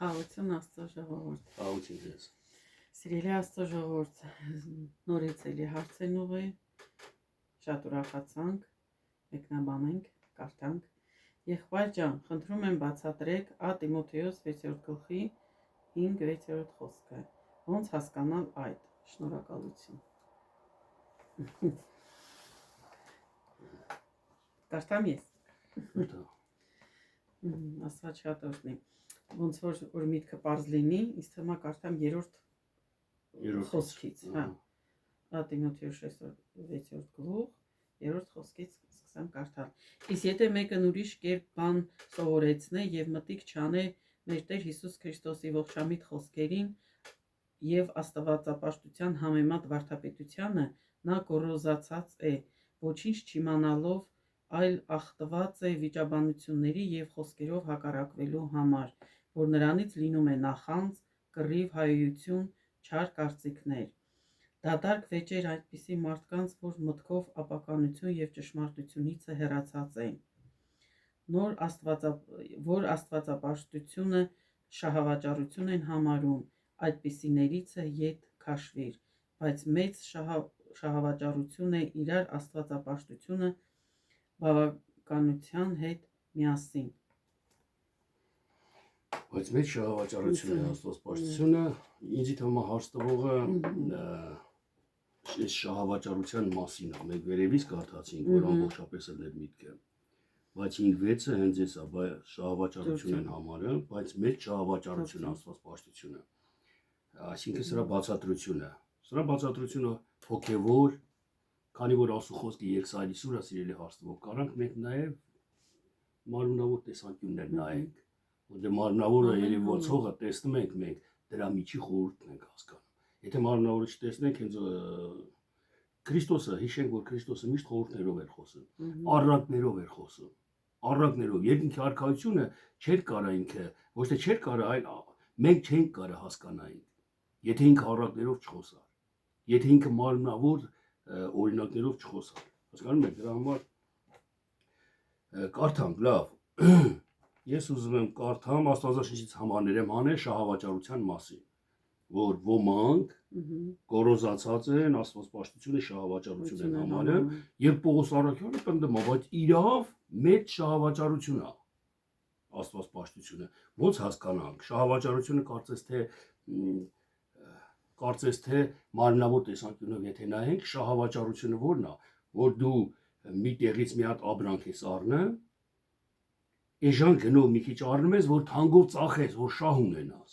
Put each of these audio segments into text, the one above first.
Խաղաղություն Աստծո ժողովուրդ։ Խաղաղություն ձեզ։ Սիրելի Աստծո ժողովուրդ, նորից էլի հարցեն ուղի, շատ ուրախացանք, մեկնաբանենք, կարդանք։ Եղբայր ջան, խնդրում եմ բացատրեք Ա Տիմոթեոս 6-րդ գլխի 5-6-րդ խոսքը։ Ոնց հասկանալ այդ։ Շնորհակալություն։ Կարդամ ես։ Աստված շատ օրհնի։ Ոնց որ միտքը པարզ լինի, ինձ թվում է կարդամ 3-րդ խոսքից, հա։ Ա Տիմոթեոս 6-րդ գլուխ, 3-րդ խոսքից սկսեմ կարդալ։ Իսկ եթե մեկն ուրիշ կերպ բան սովորեցնե եւ մտիկ չանե մեր Տեր Հիսուս Քրիստոսի ողջամիտ խոսքերին եւ աստվածապաշտության համեմատ վարդապետությանը, նա գոռոզացած է, ոչինչ չիմանալով, այլ ախտված է վիճաբանությունների եւ խոսքերով հակառակվելու համար, որ նրանից լինում է նախանձ, կռիվ, հայոյություն, չար կարծիքներ։ Դատարկ վեճեր այդպիսի մարդկանց, որ մտքով ապականություն եւ ճշմարտությունից հեռացած են, որ աստվածապաշտությունը շահավաճառություն են համարում, այդպիսիներից ետ քաշվիր, բայց մեծ շահավաճառություն է իրար աստվածապաշտությունը բավականության հետ միասին։ Բայց մեծ շահավաճառություն է աստվածապաշտությունը, ինձ թվում է հարց տվողը այս շահավաճառության մասին է, մենք վերևից կարդացինք, որ ամբողջապես էլ էր միտքը, բայց 5-6-ը հենց էս է, շահավաճառություն են համարը, բայց մեծ շահավաճառություն է աստվածապաշտությունը, այսինքն սրա բացատրությունը հոգևոր, քանի որ Աստծո խոսքը երկսայրիսուր է, սիրելի հարց տվող, կարանք մենք նաև մարմնավոր տեսանկյուններ նայենք, որտեղ մարմնավորը երևացողը տեսնում ենք մենք, դրա միջի խորհուրդն ենք հասկանում։ Եթե մարմնավորը չտեսնենք, հենց Քրիստոսը, հիշենք, որ Քրիստոսը միշտ խորհուրդներով էր խոսում, առակներով էր խոսում, առակներով, երբ ինքը արքայությունը չէր կարա ինքը, ոչ թե չէր կարա, այլ մենք չենք կարա հասկանայինք, եթե ինքը առակներով չխոսար, եթե ինքը մարմնավոր օրինակներով չխոսար, հասկանում եք, դրա համար կարդանք, լավ, ես ուզում եմ կարդամ Աստվածաշնչից համարներեմ հանել շահավաճառության մասին, որ ոմանք գոռոզացած են աստվածապաշտությունը շահավաճառություն են համարել, եւ Պողոս առաքյալը պնդում է, բայց իրավ մեծ շահավաճառություն է աստվածապաշտությունը, ոնց հասկանանք, շահավաճառությունը կարծես թե մարմնավոր տեսանկյունով եթե նայենք, շահավաճառությունը որն է, որ դու մի տեղից մի հատ աբրանք ես առնում, էժան գնով մի քիչ առնում ես, որ թանկով ծախես, որ շահ ունենաս։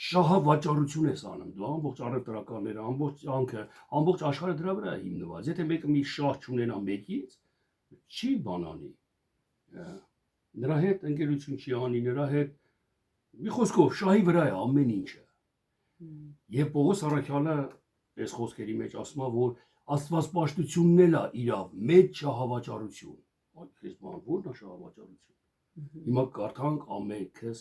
Շահավաճառություն ես անում, դու ամբողջ առևտրականները, ամբողջ կյանքը, ամբողջ աշխարհը դրա վրա է հիմնված։ Եթե մեկը մի շահ չունենա մեկից, չի բանանի։ Նրա հետ ընկերություն չի անի, նրա հետ մի խոսքով շահի վրա է ամեն ինչը։ Եվ Պողոս առաքյալը այս խոսքերի մեջ ասում է, որ աստվածապաշտությունն էլ է իրավ մեծ շահավաճառություն։ Այս բան որն է շահավաճառություն։ Հիմա կարդանք ամենքս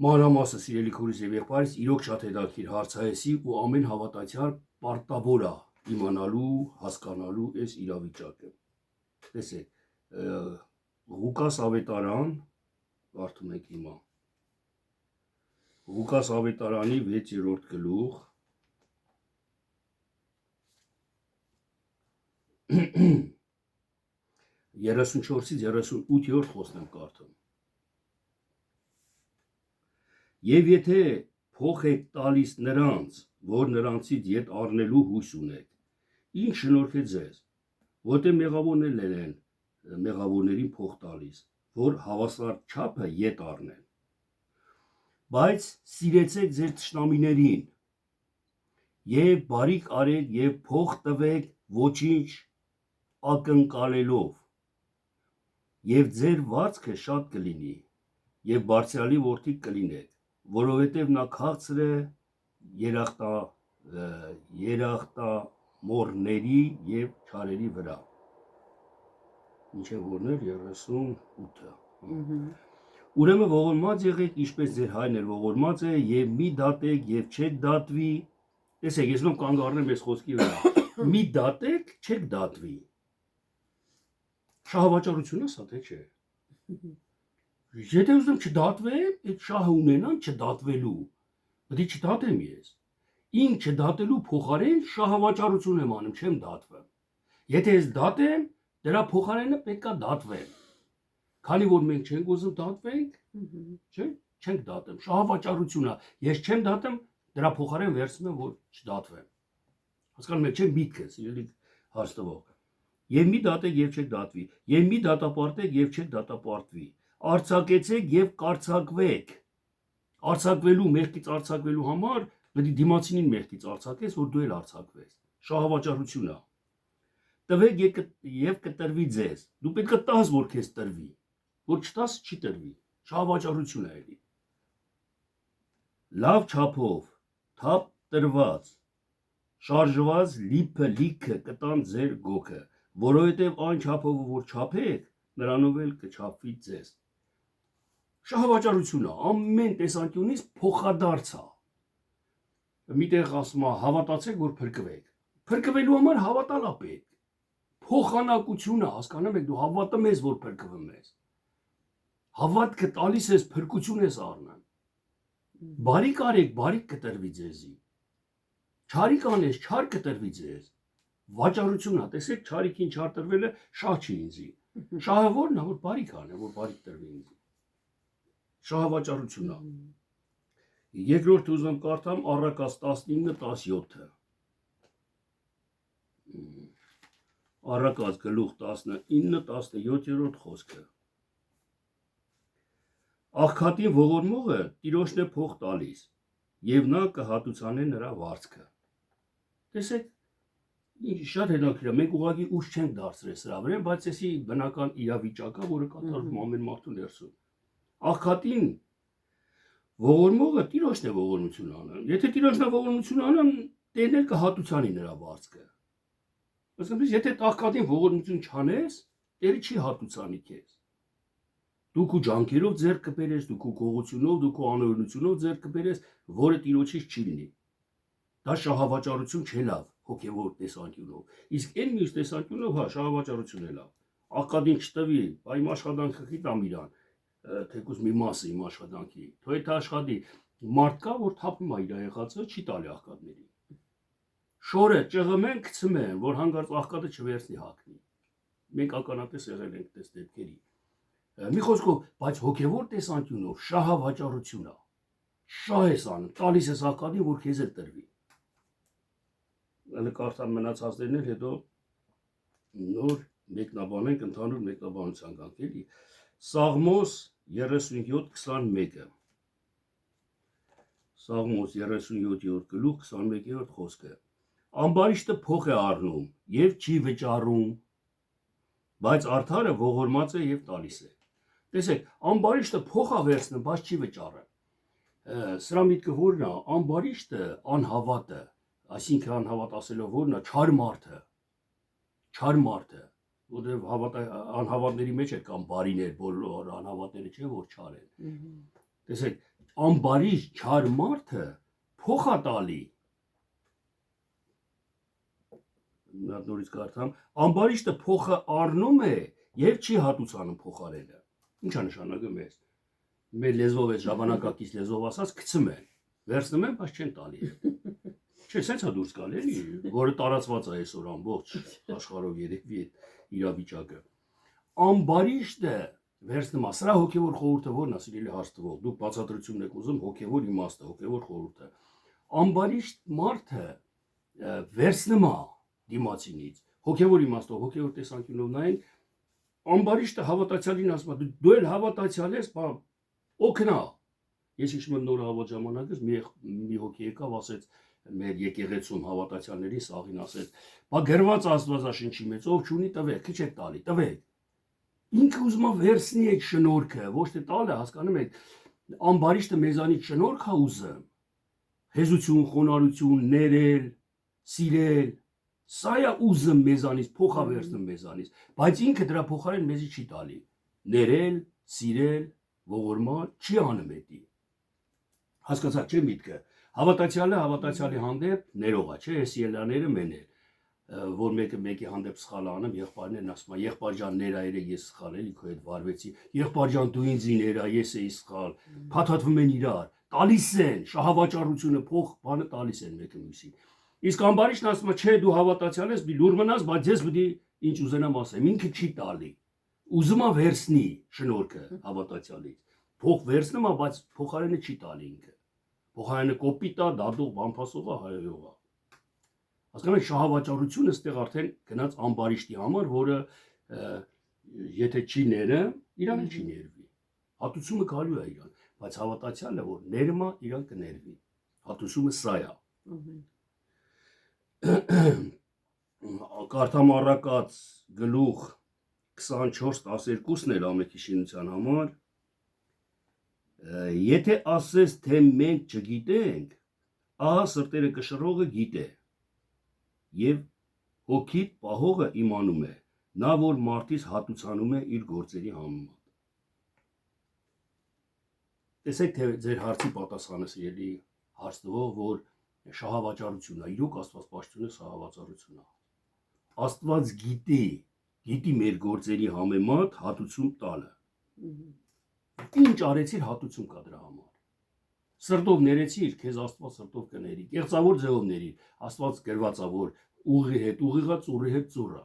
մանրամասը սիրելի քուրիս եւ եղբայրս իրոք շատ հետաքրքիր հարցայեսի ու ամեն հավատացյալ պարտավոր է իմանալու, հասկանալու այս իրավիճակը։ Տեսեք, Ղուկաս ավետարան կարդում ենք հիմա։ Ղուկաս ավետարանի 6-րդ գլուխ 34-ից 38-րդ խոսքն եմ կարդում։ Եվ եթե փոխ եք տալիս նրանց, որ նրանցից ետ առնելու հույս ունեք, ինչ շնորհք է ձեզ, որտեղ մեղավորներն են մեղավորներին փոխ տալիս, որ հավասար չափը ետ առնեն։ Բայց սիրեցեք ձեր թշնամիներին եւ բարիք արեք եւ փոխ տվեք ոչինչ ակնկալելով եւ ձեր վարձքը շատ կլինի եւ բարձրալի որդիք կլինեք, որովհետեւ նա քաղցր է երախտամոռների եւ չարերի վրա։ Ինչեւ որներ 38-ը։ Ուրեմն ողորմած եղեք, ինչպես ձեր հայրն էր ողորմած է, եւ մի դատեք եւ չեք դատվի։ Տեսեք, ես ոնց կանգ առնեմ այս խոսքի վրա։ Մի դատեք, չեք դատվի։ Շահավաճառություն է սա, թե չէ։ Եթե ուզում չդատվեմ, այդ շահը ունենան չդատվելու։ Պետք է չդատեմ ես։ Ին չդատելու փոխարեն շահավաճառություն եմ անում, չեմ դատվում։ Եթե ես դատեմ, դրա փոխարենը պետքա դատվեմ։ Քանի որ մենք չենք ուզում դատվենք, չէ՞, չենք դատեմ։ Շահավաճառություն է։ Ես չեմ դատեմ, դրա փոխարեն վերցնում եմ, որ չդատվեմ։ Հասկանում եք, չէ՞, միտքս, իրելի հաստատող։ Եվ մի դատեք եւ չեք դատվի, եւ մի դատապարտեք եւ չեք դատապարտվի։ Արցակեցեք եւ կարծակվեք։ Արցակվելու, մեղքից արցակվելու համար պետք է դիմացինին մեղքից արցակես, որ դու էլ արցակվես։ Շահավաճառություն է։ Տվեք եւ կտրվի ձեզ։ Դու պետք է տաս, որ քեզ տրվի։ Որ չտաս, չի տրվի։ Շահավաճառություն է էլի։ Լավ չափով, թափ տրված, շարժված լիքը կտան ձեր գոքը, որովհետև այն չափով, որ չափեք, նրանով էլ կչափվի ձեզ։ Շահավաճառությունը ամեն տեսանկյունից փոխադարձ է։ Միտեղ ասում է, հավատացեք, որ փրկվեք։ Փրկվելու համար հավատալ է պետք։ Փոխանակությունը, հասկանում եք, դու հավատում ես, որ փրկվում ես։ Հավատքը տալիս ես, փրկություն ես առնում։ Բարիք արեք, բարիք կտրվի ձեզի։ Չարիք անես, չար կտրվի ձեզ։ Վաճառություն է, տեսեք, չարիքին չար տրվելը շահ չի ինձի։ Շահը որն է, որ բարիք անե, որ բարիք տրվի ինձի։ Շահավաճառություն է։ Երկրորդ ուզում կարդամ Առակաց 19:17-ը։ Առակաց գլուխ 19:17 խոսքը։ Աղքատին ողորմողը տիրոջն է փող տալիս, եւ նա կհատուցանե նրա վարձքը։ Տեսեք, շատ հետաքրքիր է, մենք ուղղակի ուշ չենք դարձրել սրա վրա, բայց էսի բնական իրավիճակա, որը կատարվում ամեն մարդու ներսում։ Աղքատին ողորմողը տիրոջն է ողորմություն անում։ Եթե տիրոջն է ողորմություն անում, տերն էլ կհատուցանի նրա վարձքը։ Այսինքն, եթե աղքատին ողորմություն չանես, տերը չի հատուցանի քեզ։ Դու քո ջանքերով ձեռք կբերես, դու քո գողությունով, դու քո անօրենությունով ձեռք կբերես, որը տիրոջից չի լինի։ Դա շահավաճառություն չէ լավ, հոգևոր տեսանկյունով։ Իսկ այն մյուս տեսանկյունով, հա, շահավաճառություն է լավ։ Աղքատին չտվի, այ իմ աշխատանքը գիտամ իրան, թեկուզ մի մասը իմ աշխատանքի։ Թող այդ աշխատի, մարդ կա, որ թափում է իր եղածը, չի տալի աղքատներին։ Շորը ճղում են, գցում են, որ հանգարց աղքատը չվերցնի հագնի։ Մենք ականատես եղել ենք այս դեպքերի։ Մի խոսքով, բայց հոգևոր տեսանկյունով շահավաճառություն է։ Շահ ես անում, տալիս ես աղքատին, որ քեզ էլ տրվի։ Կարդամ մնացածներն էլ հետո նոր մեկնաբանենք, ընդհանուր մեկնաբանության կանք էլի։ Սաղմոս 37:21-ը։ Սաղմոս 37-րդ գլուխ 21-րդ խոսքը։ Ամբարիշտը փող է առնում եւ չի վճարում, բայց արդարը ողորմած է եւ տալիս է։ Տեսեք, ամբարիշտը փող է վերցնում, բայց չի վճարում։ Սրա միտքը որն է, ամբարիշտը անհավատը, այսինքն անհավատ ասելով որն է, չար մարդը, որտեղ անհավատների մեջ էլ կան բարիներ, բոլոր անհավատները չէ որ չար են։ Տեսեք, ամբարիշտ չար մարդը փող է տալի։ Նորից կարդամ, ամբարիշտը փողը առնում է եւ չի հատուցանում փոխարենը։ Ինչ է նշանակում ես։ Մեր լեզվով էս ժամանակակից լեզվով ասած գցում են, վերցնում են, բայց չեն տալի։ Չէ, սենց է դուրս գալ էլի, որը տարածված է այսօր ամբողջ աշխարհով երևի այդ իրավիճակը։ Ամբարիշտը վերցնում է, սրա հոգևոր խորհուրդը որն է, սիրելի հաստատող, դուք բացատրությունն եք ուզում, հոգևոր իմաստը, հոգևոր խորհուրդը։ Ամբարիշտ մարդը վերցնում է դիմացինից, հոգևոր իմաստով, հոգևոր տեսանկյունով նայեն, ամբարիշտը հավատացյալին ասում է, դու էլ հավատացյալ ես, բա օգնա։ Ես հիշում եմ նոր հավատ ժամանակից մի հոգի եկավ, ասեց մեր եկեղեցում հավատացյալների սաղին ասեց, բա գրված Աստվածաշնչի մեջ ով չունի տվեք, քիչ եք տալի, տվեք։ Ինքը ուզում է վերցնի այդ շնորհքը, ոչ թե տալը, հասկանում եք, ամբարիշտը մեզանից շնորհք է ուզում, հեզություն, խոնարհություն, ներել, սիրել, սա է ուզում մեզանից, փող է վերցնում մեզանից, բայց ինքը դրա փոխարեն մեզի չի տալի։ Ներել, սիրել, ողորմալ չի անում էդի։ Հասկացա՞ք, չէ՞ միտքը։ Հավատացյալը հավատացյալի հանդեպ ներողա, չէ՞, այս ելաները մենել։ որ մեկը մեկի հանդեպ սխալ անում, եղբայրներն ասում են, եղբայր ջան ներայրը ես սխալ էլի քո հետ վարվեցի, եղբայր ջան դու ինձ ներա, ես էի սխալ, փաթաթվում են իրար, տալիս են, շահավաճառությունը փող բանը տալիս են մեկը մյուսին։ Իսկ ամբարիշն ասում է, չէ դու հավատացյալ ես, լուր մնաս, բայց ես պետք է ինչ ուզենամ ասեմ, ինքը չի տալի։ Ուզում է վերցնի շնորհքը հավատացյալից։ Փող վերցնում է, բայց փոխարենը չի տալի ինքը։ Փոխարենը կոպիտ է, դադող, բամփասող է, հայոյող է։ Հասկանում եք, շահավաճառությունը ստեղ արդեն գնաց ամբարիշտի համար, որը եթե չի ները, իրան չի ներվի։ Հատուցումը գալու է իրան, բայց հավատացյալը որ ներմա իրան կներվի։ Հատուցումը սա է։ Կարդամառակած գլուխ 24-12-ն էլ ամենքիշինության համար եթե ասես թե մենք չգիտենք, ահա սրտերը կշռողը գիտե եւ հոգիտ պահողը իմանում է, նա որ մարդից հատուցանում է իր գործերի համեմատ։ Տեսեք թե ձեր հարցի պատասխանը սիրելի հարցնող, որ շահավաճառությունն է, իրոք աստվածպաշտությունը շահավաճառություն է։ Աստված գիտի մեր գործերի համեմատ հատուցում տալը։ Ինչ արեցիր հատուցում կա դրա համար։ Սրտով ներեցիր, քեզ Աստված սրտով կների։ Կեղծավոր ձևով ների։ Աստված գրված է, որ ուղի հետ ուղիղա, ծուռի հետ ծուռա։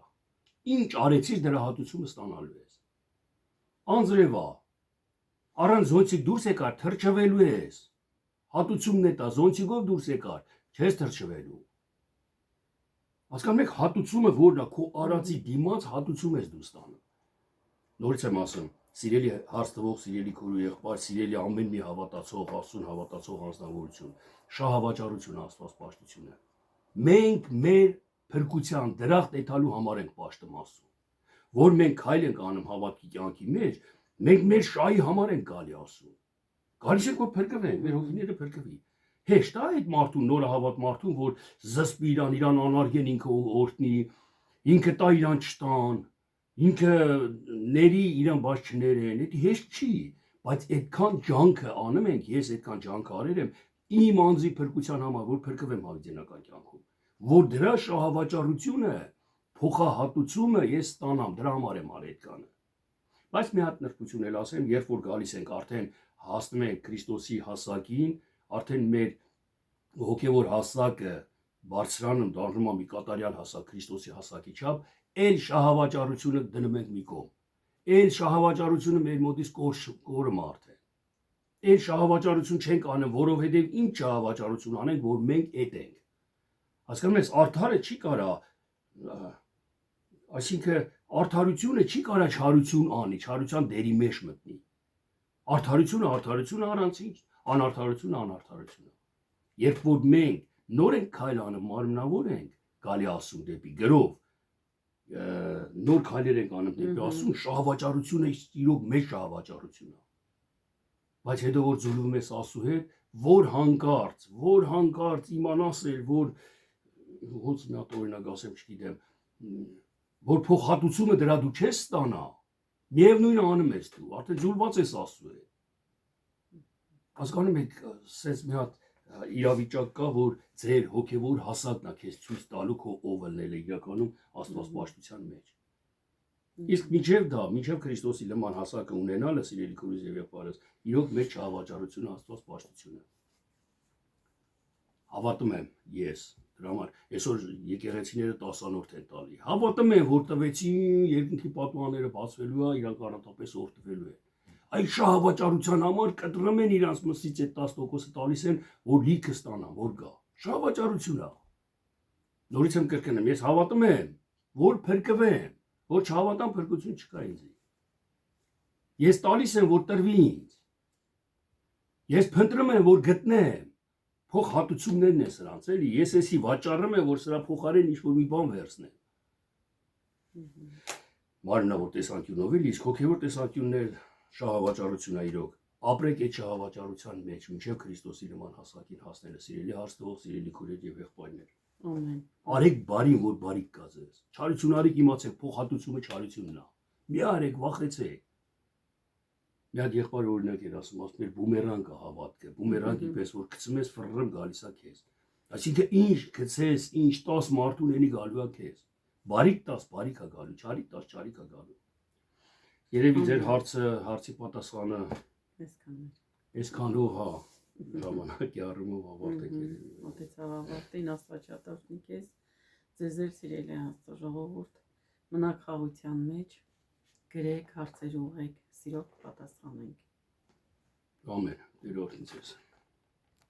Ինչ արեցիր դրա հատուցումը ստանալու ես։ Անձրևա։ Առանց զոնցիկ դուրս եկար, թրջվելու ես։ Հատուցումն է տա, զոնցիկով դուրս եկար, չես թրջվելու։ Հասկանում եք, հատուցումը որն է, քո արածի դիմաց հատուցում ես դու ստանում։ Նորից եմ ասում, սիրելի հարց տվող, սիրելի քույր եղբայր, սիրելի ամեն մի հավատացող, Աստծուն հավատացող անձնավորություն, շահավաճառությունը, աստվածպաշտությունը։ Մենք մեր փրկության դրախտ էթալու համար ենք պաշտում Աստծուն, որ մենք քայլ ենք անում հավատքի կյանքի մեջ, մենք մեր շահի համար ենք գալի Աստծուն։ Գալիս ենք որ փրկվենք, մեր հոգիները փրկվի։ Հեշտ է այդ մարդուն, նորահավատ մարդուն, որ զսպի իրան անարգեն ինքը օրհնի, ինքը տա իրան չտան, ինքը ների իրան բաց չներեն, դա հեշտ չի, բայց այդքան ջանքը անում ենք, ես այդքան ջանքը արել եմ իմ անձի փրկության համար, որ փրկվեմ հավիտենական կյանքում, որ դրա շահավաճառությունը, փոխահատուցումը ես ստանամ, դրա համար եմ արել այդքանը։ Բայց մի հատ նրբություն էլ ասեմ, երբ որ գալիս ենք արդեն հասնում ենք Քրիստոսի հասակին, արդեն մեր հոգևոր հասակը բարձրանում դառնում է մի կատարյալ հասակ Քրիստոսի հասակի չափ, այլ շահավաճառությունը դնում ենք մի կողմ։ Այլ շահավաճառությունը մեր մոտից կորում արդեն։ Այլ շահավաճառություն չենք անում, որովհետև ինչ շահավաճառություն անենք, որ մենք էդ ենք։ Հասկանում եք, արդարը չի կարա, այսինքն արդարությունը չի կարա չարություն անի, չարության դերի մեջ մտնի։ Արդարությունը առանց ինչ, անարդարությունը անարդարությունը։ Երբ որ մենք նոր ենք քայլ անում, մարմնավոր ենք, գալի ասում դեպի գրով, նոր քայլեր ենք անում դեպի ասում, շահավաճառությունը իրոք մեծ շահավաճառություն է։ Բայց հետո որ զուլվում ես Աստծո հետ, որ հանկարծ իմանաս էլ, որ ոնց մի հատ օրինակ ասեմ, չգիտեմ, որ փոխհատուցումը դրա դու չես ստանա, միևնույնը անում ես դու, արդեն զուլված ես Աստծո հետ։ Հասկանում եք, սենց մի հատ իրավիճակ կա, որ ձեր հոգևոր հասակն է քեզ ցույց տալու քո ով ելնելը իրականում աստվածպաշտության մեջ։ Իսկ մինչև Քրիստոսի նման հասակը ունենալը, սիրելի քույրեր եւ եղբայրս, իրոք մեր չհավաճառությունը աստվածպաշտությունը։ Հավատում եմ ես, դրա համար այսօր եկեղեցիները 10-անորդ են տալի։ Հավատում եմ, որ տվեցին երկնքի պատուհանները բացվելու է, իրանք առատապես օրհնվելու են։ Այդ շահավաճառության համար կտրում են իրանց մսից այդ 10%-ը տալիս են, որ լիքը ստանան, որ գա։ Շահավաճառություն է։ Նորից եմ կրկնում, ես հավատում եմ, որ փրկվեմ, որ չհավատամ փրկություն չկա ինձ։ Ես տալիս եմ, որ տրվի ինձ։ Ես փնտրում եմ, որ գտնեմ։ Փող հատուցումներն են սրանց, էլի։ Ես էսի վաճառում եմ, որ սրա փոխարեն ինչ-որ մի բան վերցնեմ։ Մարմնավոր տեսանկյունով էլ, իսկ հոգևոր տեսանկյունն էլ շահավաճառություն է իրոք։ Ապրեք այդ շահավաճառության մեջ, մինչև Քրիստոսի նման հասակին հասնելը, սիրելի հարցնող, սիրելի քույրեր եւ եղբայրներ։ Ամեն։ Արեք բարին, որ բարիք կա ձեզ։ Չարություն արեք, իմացեք, փոխհատուցումը չարությունն է։ Մի արեք, վախեցեք։ Մի հատ եղբայր օրինակ էր ասում, ասում էր բումերանգ է հավատքը, բումերանգի պես որ գցում ես ֆռռում գալիս է քեզ։ Այսինքն ինչ գցես, ինչ 10 մարդու ունի գալու է քեզ։ Բարիք 10 բարիք է գալու, չարիք 10 չարիք է գալու։ Երևի ձեր հարցի պատասխանը այսքանով հա ժամանակի առումով ավարտեք երևի։ Մոտեցավ ավարտին, Աստված շատ օրհնի քեզ։ Ձեզ էլ սիրելի Աստծո ժողովուրդ, մնաք խաղության մեջ, գրեք, հարցեր ուղղեք, սիրով պատասխանենք։ Ամեն, Տեր օրհնի ձեզ։